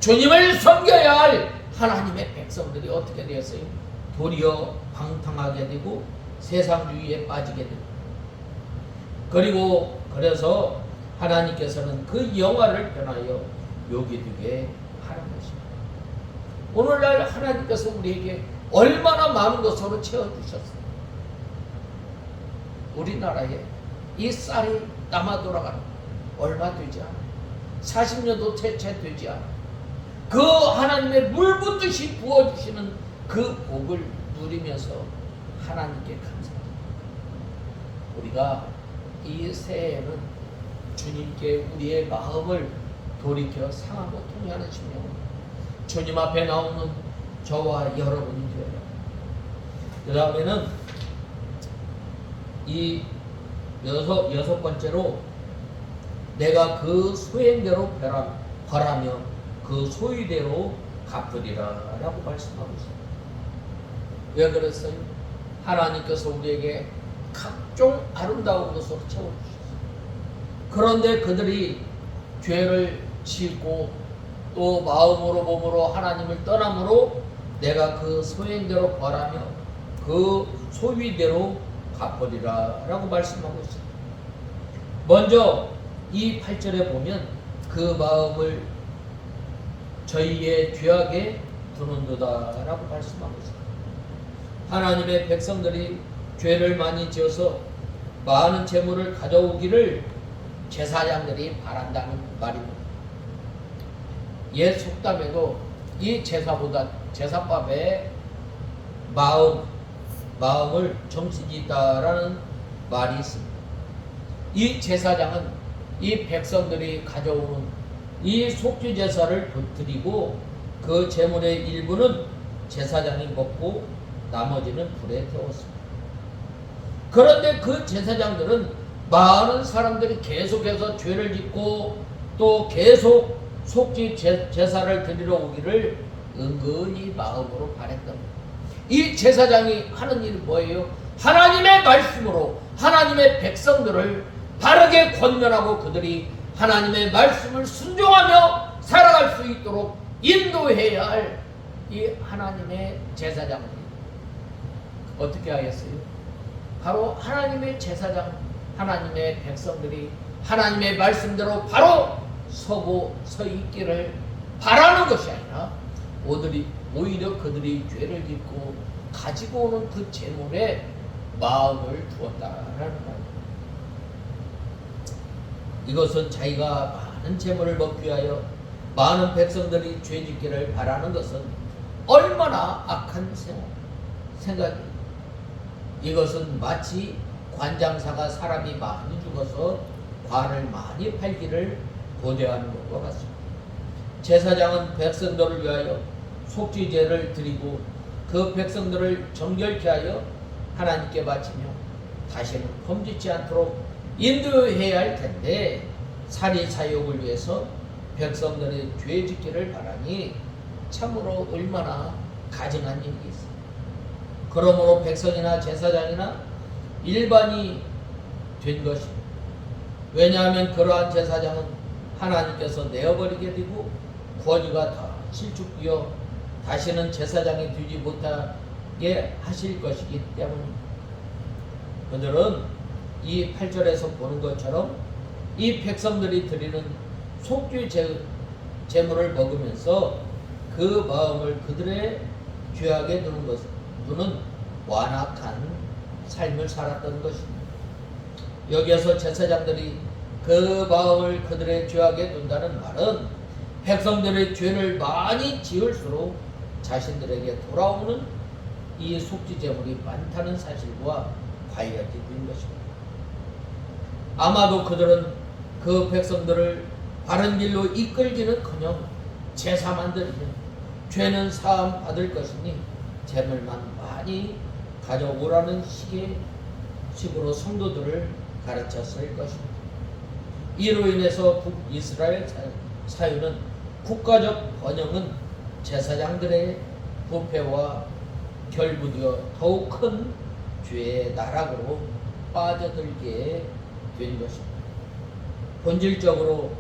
주님을 섬겨야 할 하나님의 백성들이 어떻게 되었어요? 도리어 방탕하게 되고 세상주의에 빠지게 됩니다. 그래서 하나님께서는 그 영화를 변하여 요기되게 하는 것입니다. 오늘날 하나님께서 우리에게 얼마나 많은 것으로 채워주셨어요. 우리나라에 이 쌀이 남아 돌아가는 얼마 되지 않아요. 40년도 채 되지 않아요. 그 하나님의 물 붓듯이 부어주시는 그 복을 누리면서 하나님께 감사합니다. 우리가 이 새해에는 주님께 우리의 마음을 돌이켜 상하고 통회하는 심령으로 주님 앞에 나오는 저와 여러분이 되어요. 그 다음에는 이 여섯 번째로 내가 그 소행대로 벌하며 그 소유대로 갚으리라 라고 말씀하고 있습니다. 왜 그랬어요? 하나님께서 우리에게 각종 아름다운 것으로 채워주셨어요. 그런데 그들이 죄를 짓고 또 마음으로 몸으로 하나님을 떠남으로 내가 그 소행대로 벌하며 그 소위대로 갚으리라 라고 말씀하고 있습니다. 먼저 이 8절에 보면 그 마음을 저희의 죄악에 두는도다 라고 말씀하고 있습니다. 하나님의 백성들이 죄를 많이 지어서 많은 재물을 가져오기를 제사장들이 바란다는 말입니다. 옛 속담에도 이 제사밥에 마음을 정신이다라는 말이 있습니다. 이 제사장은 이 백성들이 가져오는 이 속죄 제사를 드리고 그 제물의 일부는 제사장이 먹고 나머지는 불에 태웠습니다. 그런데 그 제사장들은 많은 사람들이 계속해서 죄를 짓고 또 계속 속죄 제사를 드리러 오기를 은근히 마음으로 바랬답니다. 이 제사장이 하는 일은 뭐예요? 하나님의 말씀으로 하나님의 백성들을 바르게 권면하고 그들이 하나님의 말씀을 순종하며 살아갈 수 있도록 인도해야 할 이 하나님의 제사장들이 어떻게 하겠어요? 바로 하나님의 제사장, 하나님의 백성들이 하나님의 말씀대로 바로 서 있기를 바라는 것이 아니라 오히려 그들이 죄를 짓고 가지고 오는 그 재물에 마음을 두었다라는 말입니다. 이것은 자기가 많은 재물을 먹기 위하여 많은 백성들이 죄 짓기를 바라는 것은 얼마나 악한 생각입니다. 이것은 마치 관장사가 사람이 많이 죽어서 관을 많이 팔기를 고대하는 것과 같습니다. 제사장은 백성들을 위하여 속죄제를 드리고 그 백성들을 정결케 하여 하나님께 바치며 다시는 범죄치 않도록 인도해야 할 텐데 사리사욕을 위해서 백성들의 죄 짓기를 바라니 참으로 얼마나 가증한 일이 있습니다. 그러므로 백성이나 제사장이나 일반이 된 것입니다. 왜냐하면 그러한 제사장은 하나님께서 내어버리게 되고 권위가 다 실축되어 다시는 제사장이 되지 못하게 하실 것이기 때문입니다. 그들은 이 8절에서 보는 것처럼 이 백성들이 드리는 속죄 제물을 먹으면서 그 마음을 그들의 죄악에 두는 완악한 삶을 살았던 것입니다. 여기에서 제사장들이 그 마음을 그들의 죄악에 둔다는 말은 백성들의 죄를 많이 지을수록 자신들에게 돌아오는 이 속죄 제물이 많다는 사실과 관련이 된 것입니다. 아마도 그들은 그 백성들을 바른 길로 이끌기는커녕 제사만 드리면 죄는 사함 받을 것이니 제물만 많이 가져오라는 식으로 성도들을 가르쳤을 것입니다. 이로 인해서 북이스라엘 사유는 국가적 번영은 제사장들의 부패와 결부되어 더욱 큰 죄의 나락으로 빠져들게 된 것입니다. 본질적으로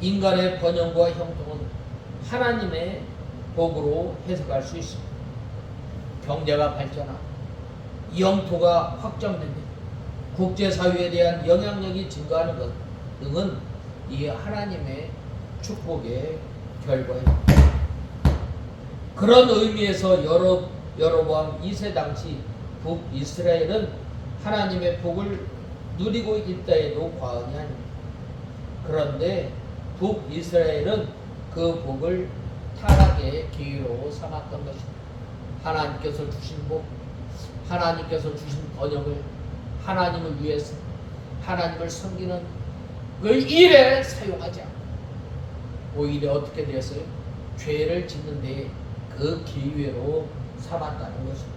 인간의 번영과 형통은 하나님의 복으로 해석할 수 있습니다. 경제가 발전하고 영토가 확장됩니다. 국제사회에 대한 영향력이 증가하는 것 등은 이 하나님의 축복의 결과입니다. 그런 의미에서 여로보암 2세 당시 북이스라엘은 하나님의 복을 누리고 있다 해도 과언이 아닙니다. 그런데 북이스라엘은 그 복을 타락의 기회로 삼았던 것입니다. 하나님께서 주신 복, 하나님께서 주신 번영을 하나님을 위해서 하나님을 섬기는 그 일에 사용하지 않고 오히려 어떻게 되었어요? 죄를 짓는 데 그 기회로 삼았다는 것입니다.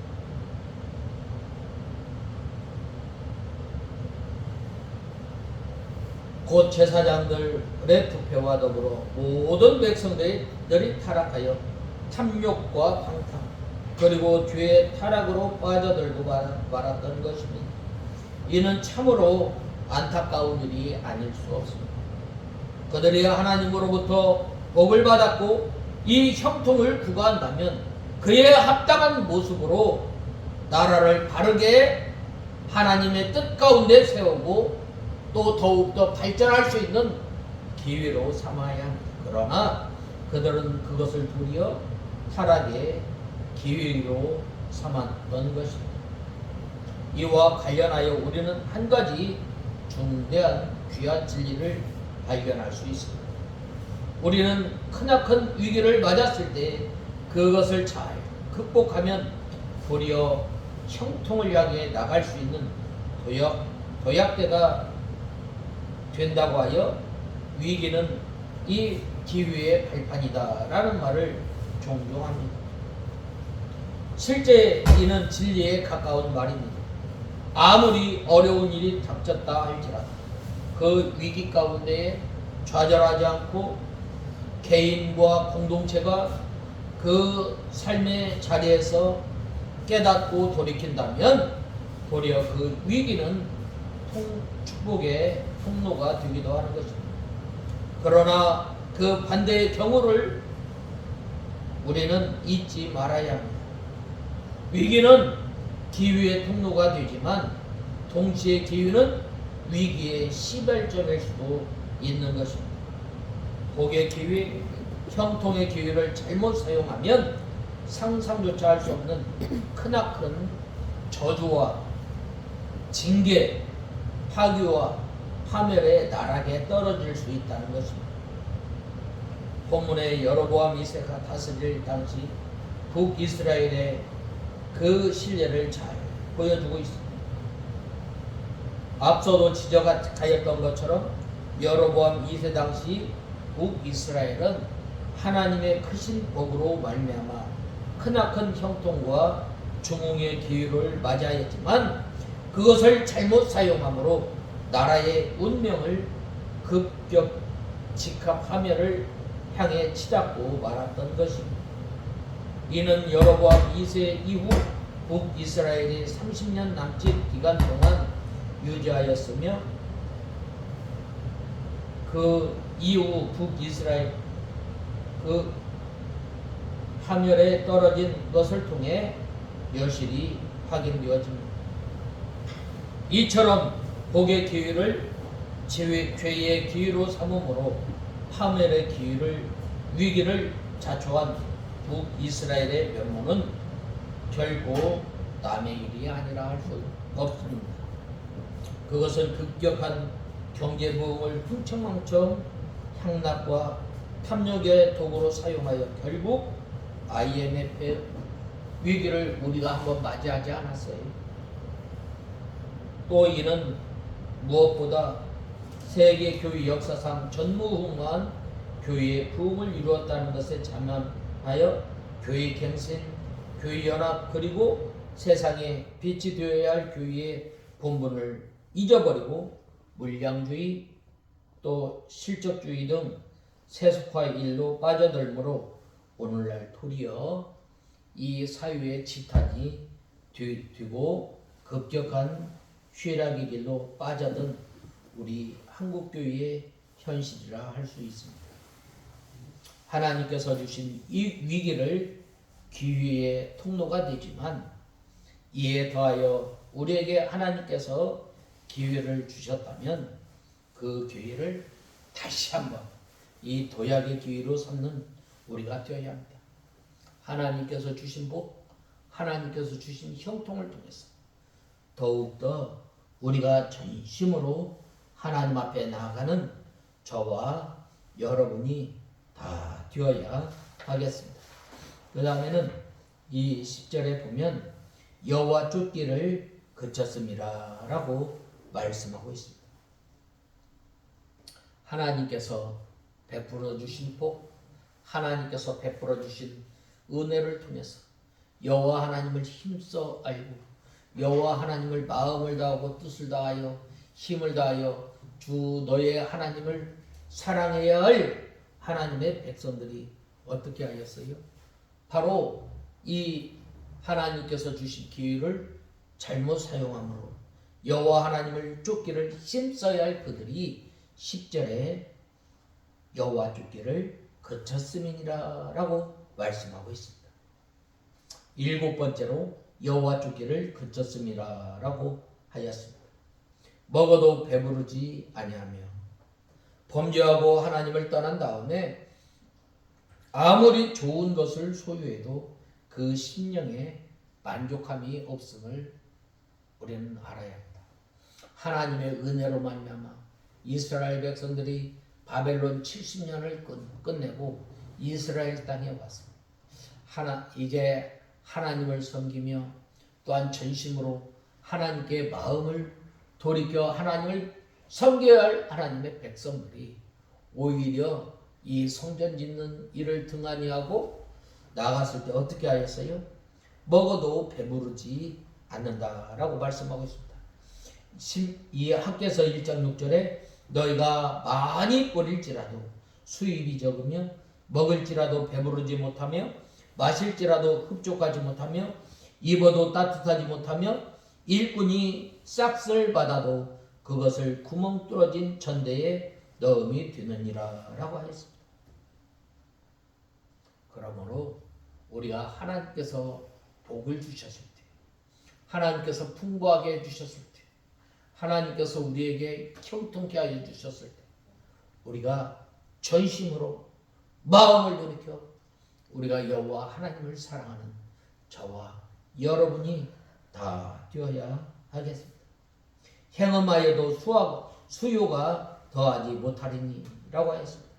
곧 제사장들의 부패와 더불어 모든 백성들이 타락하여 탐욕과 방탕 그리고 죄의 타락으로 빠져들고 말았던 것입니다. 이는 참으로 안타까운 일이 아닐 수 없습니다. 그들이 하나님으로부터 복을 받았고 이 형통을 구가한다면 그에 합당한 모습으로 나라를 바르게 하나님의 뜻 가운데 세우고 또 더욱더 발전할 수 있는 기회로 삼아야 합니다. 그러나 그들은 그것을 도리어 타락의 기회로 삼았던 것입니다. 이와 관련하여 우리는 한 가지 중대한 귀한 진리를 발견할 수 있습니다. 우리는 크나큰 위기를 맞았을 때 그것을 잘 극복하면 도리어 형통을 향해 나갈 수 있는 도약대가 된다고 하여 위기는 이 기회의 발판이다 라는 말을 종종 합니다. 실제 이는 진리에 가까운 말입니다. 아무리 어려운 일이 닥쳤다 할지라도 그 위기 가운데에 좌절하지 않고 개인과 공동체가 그 삶의 자리에서 깨닫고 돌이킨다면 도리어 그 위기는 축복의 통로가 되기도 하는 것입니다. 그러나 그 반대의 경우를 우리는 잊지 말아야 합니다. 위기는 기회의 통로가 되지만 동시에 기회는 위기의 시발점일 수도 있는 것입니다. 복의 기회, 형통의 기회를 잘못 사용하면 상상조차 할 수 없는 크나큰 저주와 징계, 파괴와 파멸의 나락에 떨어질 수 있다는 것입니다. 본문의 여로보암 2세가 다스릴 당시 북이스라엘의 그 신뢰를 잘 보여주고 있습니다. 앞서도 지적하였던 것처럼 여로보암 2세 당시 북이스라엘은 하나님의 크신 복으로 말미암아 크나큰 형통과 중흥의 기회를 맞이하였지만 그것을 잘못 사용함으로 나라의 운명을 급격 직합하멸을 향해 치닫고 말았던 것입니다. 이는 여로보암 2세 이후 북이스라엘이 30년 남짓 기간 동안 유지하였으며 그 이후 북이스라엘 그 파멸에 떨어진 것을 통해 여실히 확인되어집니다. 이처럼 복의 기회를 죄의 기회로 삼음으로 파멸의 위기를 자초한 북이스라엘의 면모는 결코 남의 일이 아니라 할 수 없습니다. 그것은 급격한 경제부흥을 흥청망청 향락과 탐욕의 도구로 사용하여 결국 IMF의 위기를 우리가 한번 맞이하지 않았어요. 또 이는 무엇보다 세계 교회 역사상 전무후무한 교회의 부흥을 이루었다는 것에 자만하여 교회 갱신, 교회 연합 그리고 세상에 빛이 되어야 할 교회의 본분을 잊어버리고 물량주의 또 실적주의 등 세속화의 일로 빠져들므로 오늘날 도리어 이 사회의 지탄이 되고 급격한 쇠락의 길로 빠져든 우리 한국교회의 현실이라 할 수 있습니다. 하나님께서 주신 이 위기를 기회의 통로가 되지만 이에 더하여 우리에게 하나님께서 기회를 주셨다면 그 기회를 다시 한번 이 도약의 기회로 삼는 우리가 되어야 합니다. 하나님께서 주신 복, 하나님께서 주신 형통을 통해서 더욱더 우리가 전심으로 하나님 앞에 나아가는 저와 여러분이 다 되어야 하겠습니다. 그 다음에는 이 10절에 보면 여호와 쫓기를 그쳤습니다 라고 말씀하고 있습니다. 하나님께서 베풀어 주신 복, 하나님께서 베풀어 주신 은혜를 통해서 여호와 하나님을 힘써 알고 여호와 하나님을 마음을 다하고 뜻을 다하여 힘을 다하여 주 너의 하나님을 사랑해야 할 하나님의 백성들이 어떻게 하였어요? 바로 이 하나님께서 주신 기회를 잘못 사용함으로 여호와 하나님을 쫓기를 힘써야 할 그들이 10절에 여호와 쫓기를 그쳤음이니라 라고 말씀하고 있습니다. 일곱 번째로 여호와 쫓기를 그쳤음이라 라고 하였습니다. 먹어도 배부르지 아니하며 범죄하고 하나님을 떠난 다음에 아무리 좋은 것을 소유해도 그 심령에 만족함이 없음을 우리는 알아야 합니다. 하나님의 은혜로 말미암아 이스라엘 백성들이 바벨론 70년을 끝내고 이스라엘 땅에 왔습니다. 이제 하나님을 섬기며 또한 전심으로 하나님께 마음을 돌이켜 하나님을 섬겨야 할 하나님의 백성들이 오히려 이 성전 짓는 일을 등한히 하고 나갔을 때 어떻게 하였어요? 먹어도 배부르지 않는다라고 말씀하고 있습니다. 이 학개서 1장 6절에 너희가 많이 뿌릴지라도 수입이 적으며 먹을지라도 배부르지 못하며 마실지라도 흡족하지 못하며 입어도 따뜻하지 못하며 일꾼이 싹쓸 받아도 그것을 구멍 뚫어진 전대에 넣음이 되느니라 라고 하였습니다. 그러므로 우리가 하나님께서 복을 주셨을 때, 하나님께서 풍부하게 해주셨을 때, 하나님께서 우리에게 형통케 하여 주셨을 때 우리가 전심으로 마음을 돌이켜 우리가 여호와 하나님을 사랑하는 저와 여러분이 다 되어야 하겠습니다. 행음하여도 수요가 더하지 못하리니 라고 했습니다.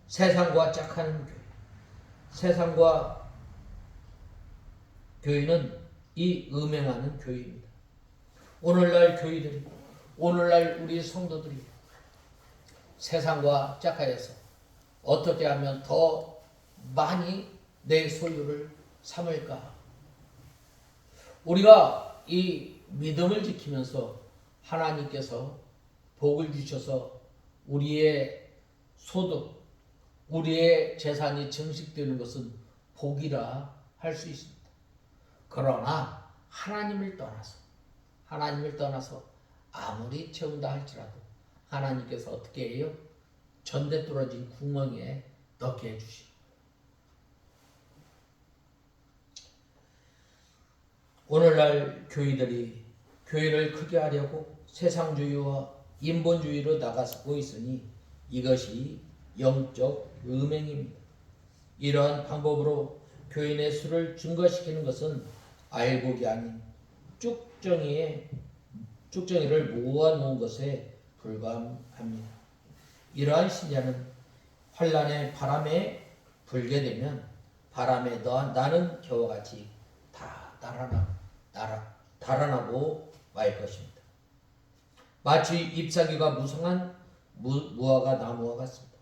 세상과 짝하는 교회, 세상과 교회는 이 음행하는 교회입니다. 오늘날 교회들이, 오늘날 우리 성도들이 세상과 짝하여서 어떻게 하면 더 많이 내 소유를 삼을까? 우리가 이 믿음을 지키면서 하나님께서 복을 주셔서 우리의 소득, 우리의 재산이 증식되는 것은 복이라 할 수 있습니다. 그러나 하나님을 떠나서 아무리 채운다 할지라도 하나님께서 어떻게 해요? 전대 뚫어진 구멍에 넣게 해주시고, 오늘날 교회들이 교회를 크게 하려고 세상주의와 인본주의로 나가고 있으니 이것이 영적 음행입니다. 이러한 방법으로 교인의 수를 증거시키는 것은 알곡이 아닌 쭉정이를 모아놓은 것에 불과합니다. 이러한 신자는 환란의 바람에 불게 되면 바람에 나는 겨와 같이 다 달아나고 말 것입니다. 마치 잎사귀가 무성한 무화과 나무와 같습니다.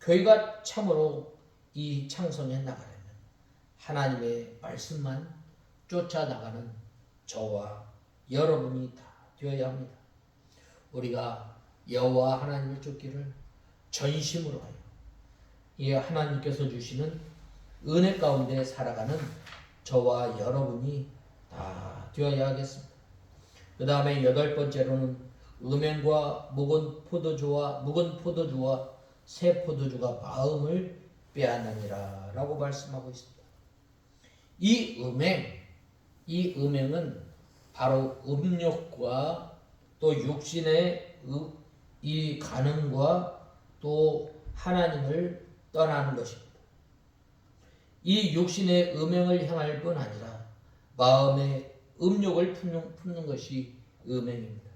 교회가 참으로 이 창성에 나가려면 하나님의 말씀만 쫓아나가는 저와 여러분이 다 되어야 합니다. 우리가 여호와 하나님을 쫓기를 전심으로 하여 이 하나님께서 주시는 은혜 가운데 살아가는 저와 여러분이 다 되어야 하겠습니다. 그 다음에 8번째로는 음행과 묵은 포도주와 새 포도주가 마음을 빼앗느니라 라고 말씀하고 있습니다. 이 음행은 바로 음욕과 또 육신의 이 간음과 또 하나님을 떠나는 것입니다. 이 육신의 음행을 향할 뿐 아니라 마음의 음욕을 품는 것이 음행입니다.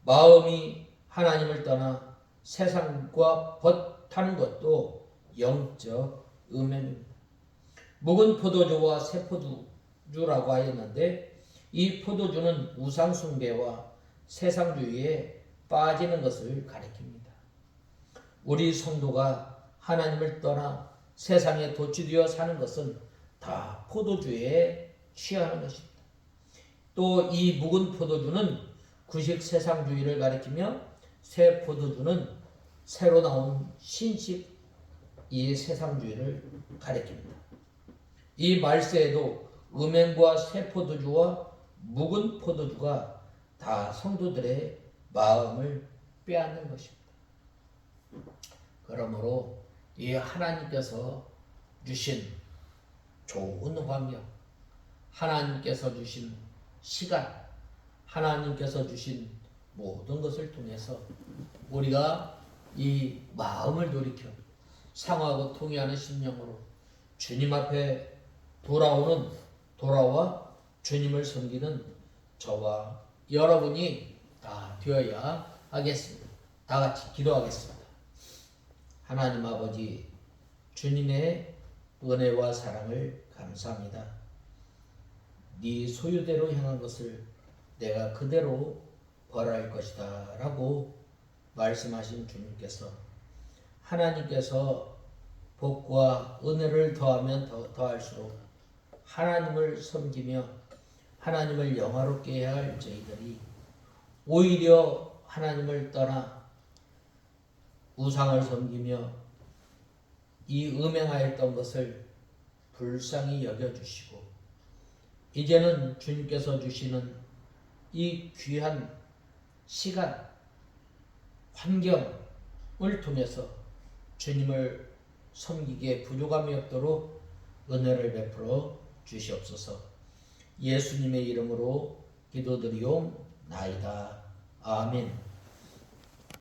마음이 하나님을 떠나 세상과 벗타는 것도 영적 음행입니다. 묵은 포도주와 새 포도주라고 하였는데 이 포도주는 우상 숭배와 세상주의에 빠지는 것을 가리킵니다. 우리 성도가 하나님을 떠나 세상에 도취되어 사는 것은 다 포도주에 취하는 것입니다. 또 이 묵은 포도주는 구식 세상주의를 가리키며 새 포도주는 새로 나온 신식 이 세상주의를 가리킵니다. 이 말세에도 음행과 새 포도주와 묵은 포도주가 다 성도들의 마음을 빼앗는 것입니다. 그러므로 이 하나님께서 주신 좋은 환경, 하나님께서 주신 시간, 하나님께서 주신 모든 것을 통해서 우리가 이 마음을 돌이켜 상하고 통회하는 심령으로 주님 앞에 돌아와 주님을 섬기는 저와 여러분이 다 되어야 하겠습니다. 다 같이 기도하겠습니다. 하나님 아버지, 주님의 은혜와 사랑을 감사합니다. 네 소유대로 향한 것을 내가 그대로 벌할 것이다 라고 말씀하신 주님께서 하나님께서 복과 은혜를 더하면 더할수록 하나님을 섬기며 하나님을 영화롭게 해야 할 저희들이 오히려 하나님을 떠나 우상을 섬기며 이 음행하였던 것을 불쌍히 여겨주시고 이제는 주님께서 주시는 이 귀한 시간, 환경을 통해서 주님을 섬기기에 부족함이 없도록 은혜를 베풀어 주시옵소서. 예수님의 이름으로 기도드리옵나이다. 아멘.